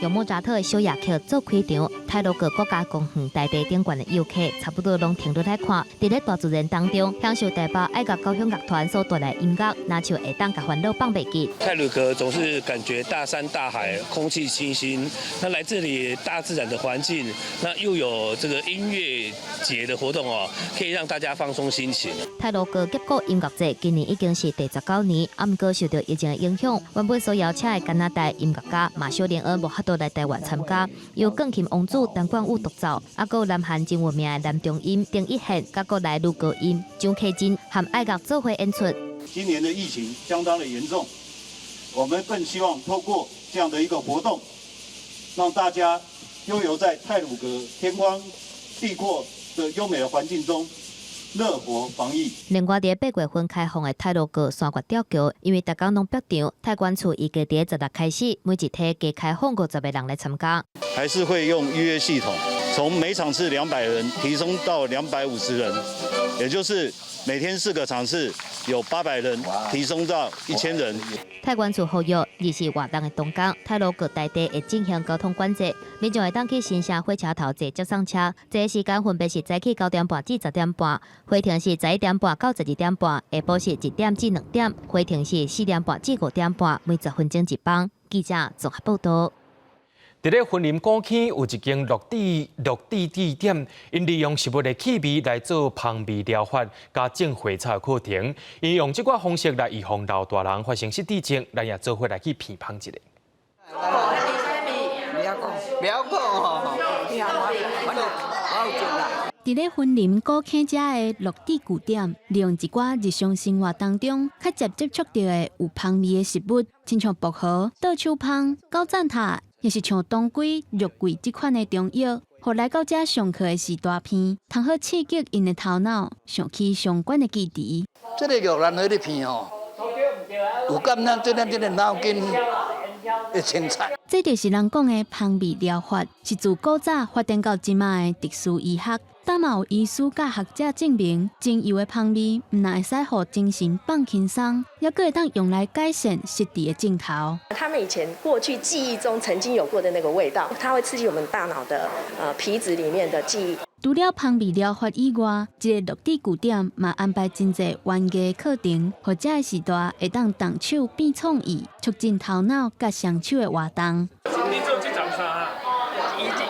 用莫扎特的小夜曲做开场，泰鲁阁国家公园大地顶悬的游客差不多拢停落来看，伫咧大自然当中享受台北爱乐交响乐团所带来音乐，那就会当甲烦恼放袂记。太鲁阁总是感觉大山大海，空气清新。那来这里大自然的环境，那又有这个音乐节的活动哦，可以让大家放松心情。泰鲁阁结果音乐节今年已经是第19年，毋过受到疫情的影响，原本所邀请的加拿大音乐家马修连恩无法度来台湾参加，由钢琴王子陈冠宇独奏，还有南韩真有名的男中音丁一宪，甲国内女高音张启真和爱乐做伙演出。今年的疫情相当的严重，我们更希望透过这样的一个活动，让大家悠游在太鲁阁天荒地阔的优美的环境中。乐活防疫。另外，伫8月份开放的太鲁阁山岳吊桥，因为大家拢标场，太管处预计伫16日开始，每一梯加开放50个人来参加。还是会用预约系统，从每场次200人提升到250人，也就是每天4个场次，有800人提升到1000人。太管处呼吁，20活动的东港，太鲁阁大地会进行交通管制，民众会当去新城火车头坐接送车，坐时间分别是早起9点半至10点半，回程是11点半到12点半，下晡是1点至2点，回程是4点半至5点半，每10分钟一班。记者综合报道。伫咧云林古坑有一间落地地点，因利用食物的气味来做芳味疗法，加种花草课程，因用这款方式来预防老大人发生失智症，咱也做伙来去评判一下。不要讲哦，我有做啦。伫伫咧森林古坑遮的落地据点，利用一寡日常生活当中较接触到的有香味的食物，亲像薄荷、倒手香、高赞塔，也是像当归、肉桂这款的中药，互来到遮上课的时大片，通好刺激因的头脑，想起相关的记忆。这个玉兰花的片哦，有感咱这个脑筋会清彩。这就是人讲的香味疗法，是自古早发展到今卖的特殊医学。但嘛有医师甲学者证明，精油的香味唔但会使互精神放轻松，也可会当用来改善失智的症头。他们以前过去记忆中曾经有过的那个味道，它会刺激我们大脑的皮质里面的记忆。除了香味疗法以外，这个落地据点嘛安排真侪玩艺课程，或者的时代会当动手变创意，促进头脑甲双手的活动。你做这种啥？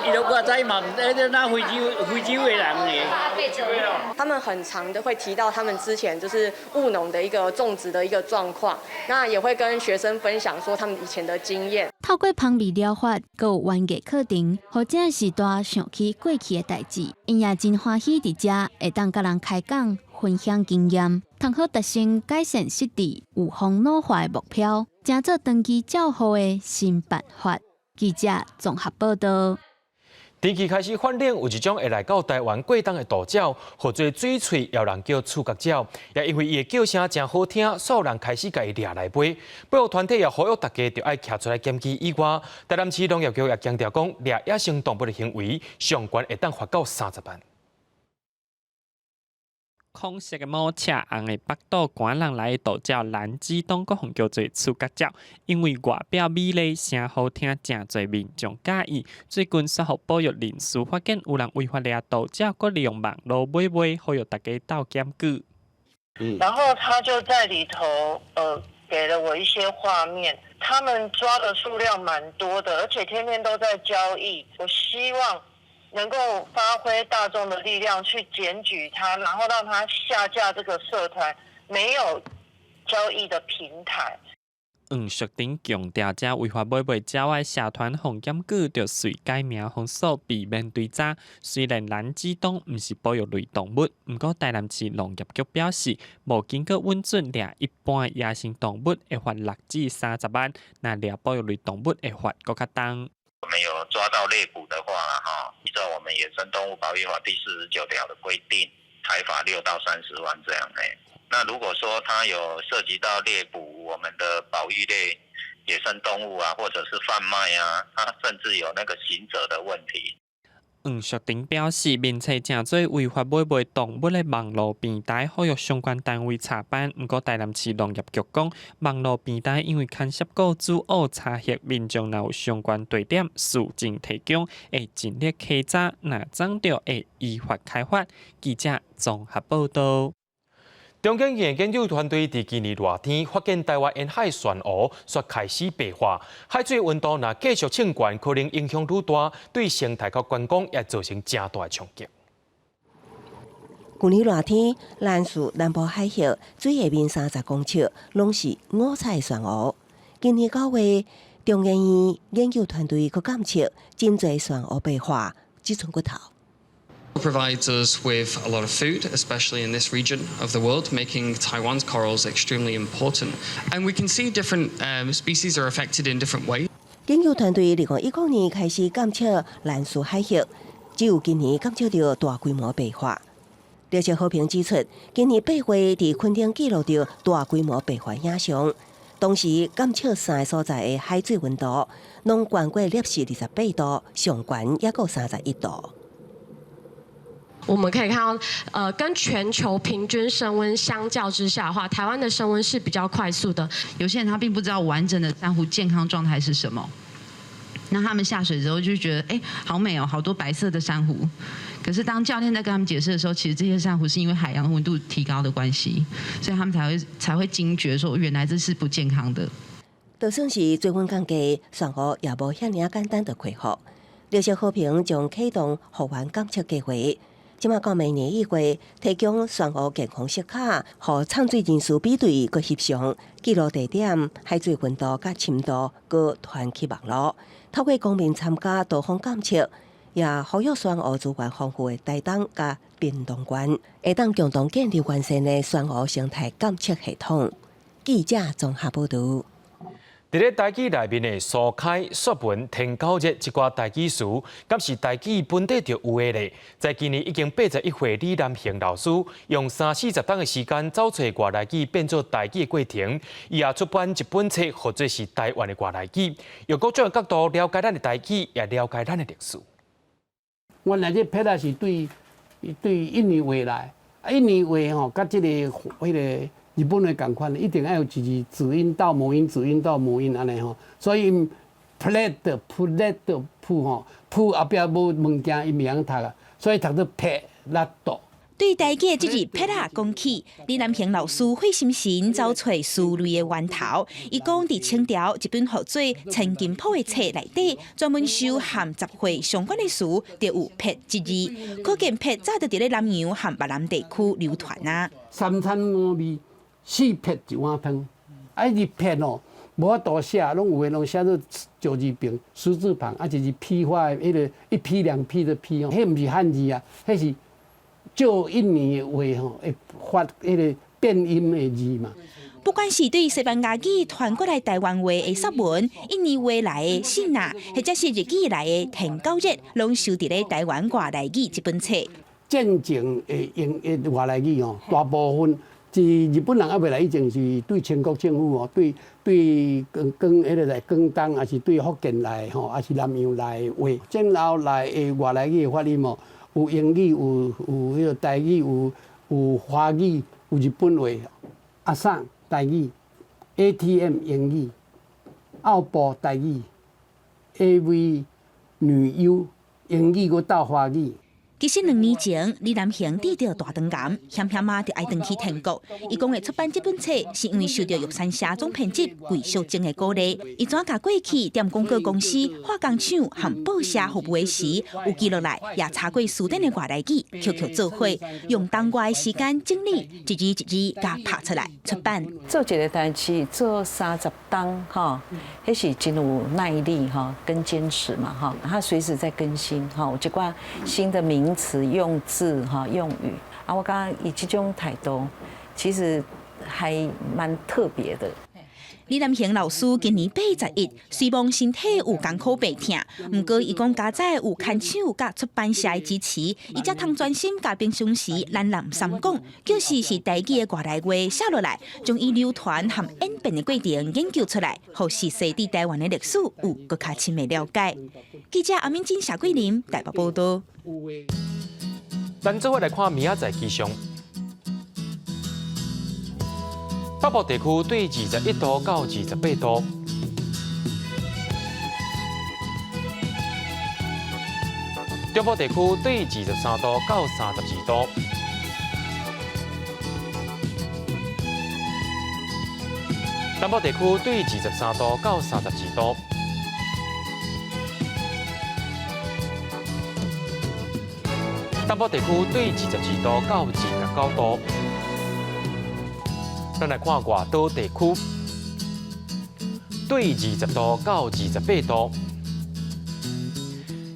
伊都我知嘛，那非洲的人呢？他们很常的会提到他们之前就是务农的一个种植的一个状况，那也会跟学生分享说他们以前的经验。透过香味疗法，还有玩艺课程，或者时代想起过去的代志，因也真欢喜伫遮会当甲人开讲，分享经验，通好达成改善失智、预防老化的目标，成做长期照护的新办法。记者综合报道。天气开始反冷，有一种会来到台湾过冬的大鸟，或做水喙，也有人叫触角鸟。也因为伊的叫声真好听，所有人开始甲伊掠来飞。保护团体也呼吁大家，就爱徛出来检举以外，台南市农业局也强调讲，掠野生动物的行为，上悬会当罚到30万。红色的毛赤红的腹肚寒人来的大鸟蓝枝洞，阁互叫做触角鸟，因为外表美丽、声好听，真侪民众介意。最近社福保育人士发现有人违法掠大鸟，阁利用网络买卖，呼吁大家斗检举。然后他就在里头给了我一些画面，他们抓的数量蛮多的，而且天天都在交易。我希望能够发挥大众的力量去检举他，然后让他下架这个社团没有交易的平台。黄淑婷强调，这违法买卖鸟的社团互检举，就随改名封锁，避免追查。虽然蓝枝洞不是保育类动物，不过台南市农业局表示，无经过允准掠一般的野生动物会罚6至30万，那掠保育类动物会罚更较重。我们有抓到猎捕的话，依照我们野生动物保育法第49条的规定，台罚6到30万这样。那如果说它有涉及到猎捕我们的保育类野生动物啊，或者是贩卖啊，它甚至有那个刑责的问题。黄淑婷表示，面册正做违法买卖动物的网络平台，呼吁相关单位查办。不过，台南市农业局讲，网络平台因为牵涉到主恶查核，民众若有相关地点、事证提供，会尽力稽查，若找到会依法开罚。记者综合报道。中经院研究团队伫今年热天发现台湾沿海船鸥煞开始白化，海水温度若继续升高，可能影响愈大，对生态甲观光也造成正大的冲击。去年热天，兰屿南部海域水下面30公尺拢是五彩船鸥。今年9月，中研院研究团队佫监测真侪船鸥白化，只剩骨头。Provides us with a lot of food, especially in this region of the world, making Taiwan's corals extremely important. And we can see different species are affected in different ways. 研究团队2019年开始监测兰屿海域，只有今年监测到大规模白化。热切和平指出，今年8月伫垦丁记录到大规模白化影像，当时监测3个所在的海水温度，拢高过摄氏28度，上悬也有31度。我们可以看到，跟全球平均升温相较之下的话，台湾的升温是比较快速的。有些人他并不知道完整的珊瑚健康状态是什么，那他们下水之后就觉得，好美哦，好多白色的珊瑚。可是当教练在跟他们解释的时候，其实这些珊瑚是因为海洋温度提高的关系，所以他们才会惊觉说，原来这是不健康的。就算是追温降低，船鸥也无遐尔简单的恢复。热切和平将启动复原监测计划。今麦到明年1月，提供船鸥健康实卡，互畅水人士比对佮翕相，记录地点、海水温度佮深度，佮传去网络。透过公民参加多方监测，也呼吁选务资源丰富的台东甲屏东县，会当共同建立完善的选务生态监测系统。记者综合报道。伫咧台语内面的苏开、说文、填稿热一寡台语词，敢是台语本地就有的咧。在今年已经81岁李南雄老师，用30-40档的时间找出外来语变做台语的过程，伊也出版一本册，或者是台湾的外来语，用各种角度了解咱的台语，也了解咱的历史。原来这撇仔是对印尼话来，印尼话吼，甲这个日本的共款，一定要有一字子音到母音，子音到母音安尼吼。所以 plate 吼，pu 后壁无物件伊袂晓读啊，所以读做 plate。对台语的这字撇仔讲起，李南雄老师费心神找出思虑的源头。伊讲，伫清朝一本号做《陈金谱》的册内底，专门收含集会相关的词，就有撇一字。可见撇早就伫咧南洋和别南地区流传啊。三餐五味，4撇一碗汤，一撇哦，无法度写，拢有诶拢写做九字边、十字旁，就是批发的迄个一批两批的批哦，迄毋是汉字啊，迄是。就印尼的话吼，会发迄个变音的字嘛。不管是对西班牙语传过来台湾话的说文、印尼话来的信啊，或者是日语来的填稿热，拢收伫咧台湾外来语这本册。战前的外来语吼，大部分是日本人还未来以前是对清国政府哦，对迄个来广东，还是对福建来吼，还是南洋来的话，战后来的外来语的发音哦。有英语，有迄个台语，有华语，有日本话，阿桑台语 ，ATM 英语，澳博台语 ，AV 女优英语佮到华语。其实2年前，李南雄得到大肠癌，险险啊就爱回去天国。伊讲会出版这本册，是因为受到玉山社总编辑桂秀珍的鼓励。伊怎甲过去踮广告公司、化工厂和报社服务的时，有记落来，也查过书店的外来语，QQ 做伙，用当外的时间精力，一字一字甲拍出来出版。做一个代志做30档哈，迄是真有耐力哈，跟坚持嘛哈，它随时在更新哈，有一寡新的名词、用字哈、用语啊，我感觉以这种态度，其实还蛮特别的。李南雄老师今年81，虽望身体有艰苦病痛，不过伊讲家在有牵手甲出版社的支持，伊才通专心甲平常时咱人三讲，就是台语的外来话写落来，将伊流传和演变的过程研究出来，互是细对台湾的历史有更加深的了解。记者阿敏珍、夏桂林台北报道。咱做伙来看明仔载气象。北部地区对21度到28度，中部地区对23度到32度，南部地区对23度到32度，东部地区对22度到29度。咱来看外岛地区，对20度到28度。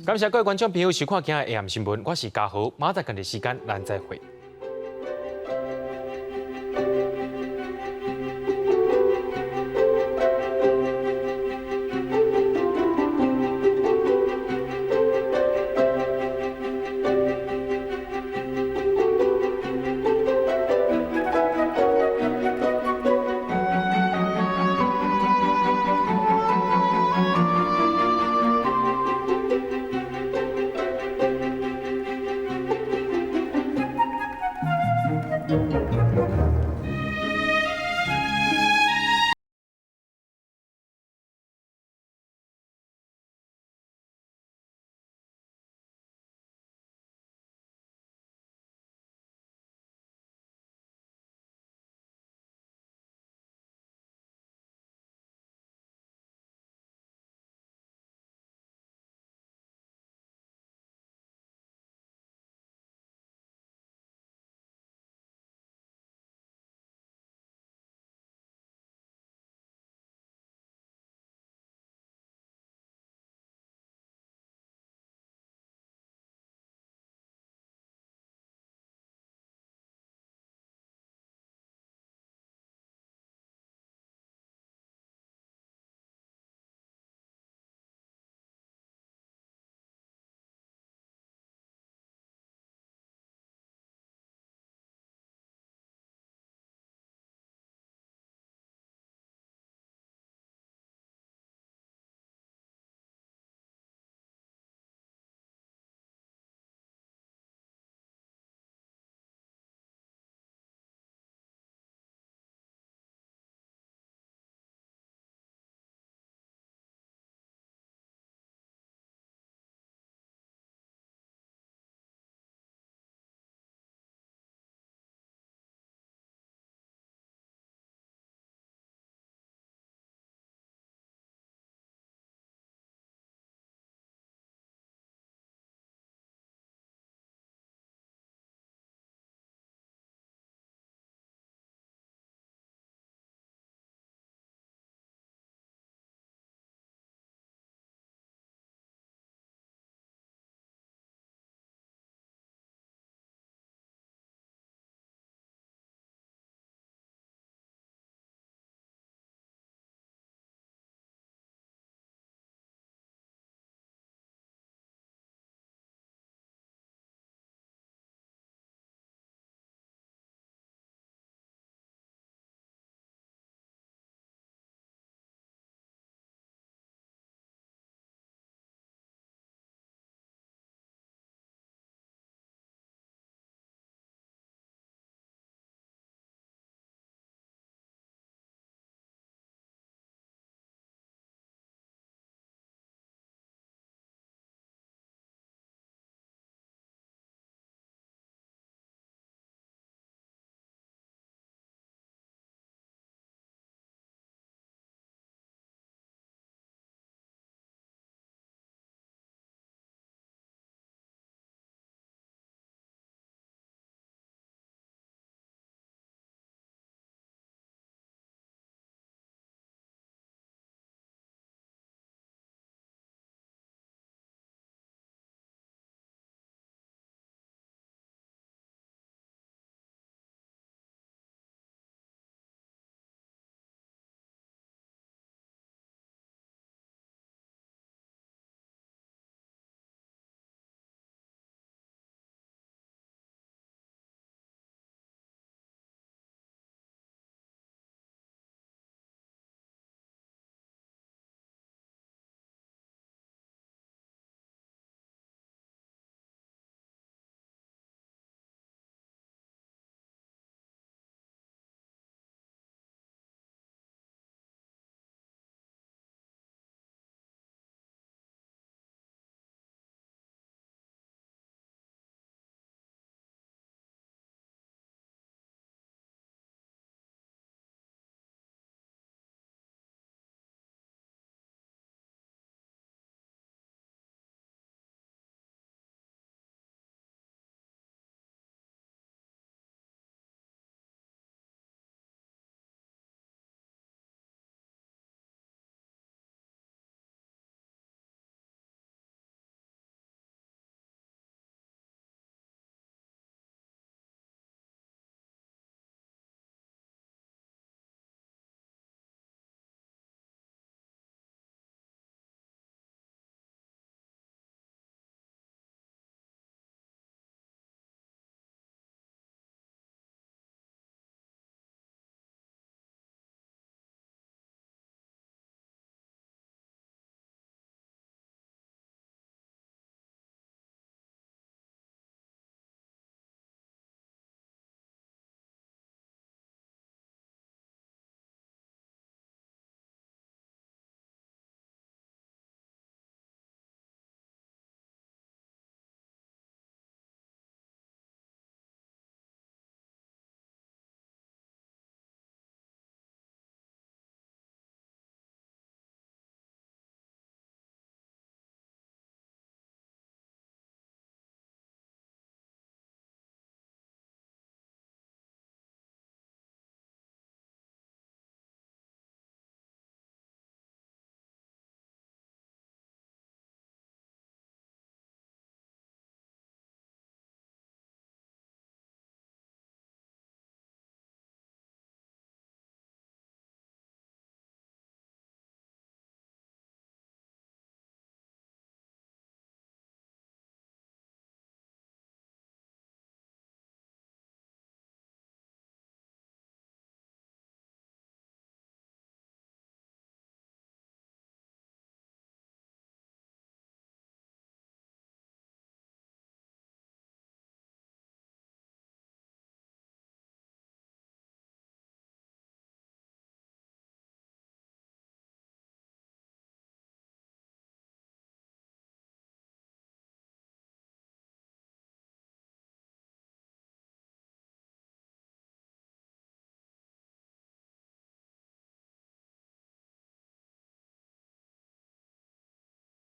感谢各位观众朋友收看今日 AM 新闻，我是嘉豪，马上跟着时间，咱再会。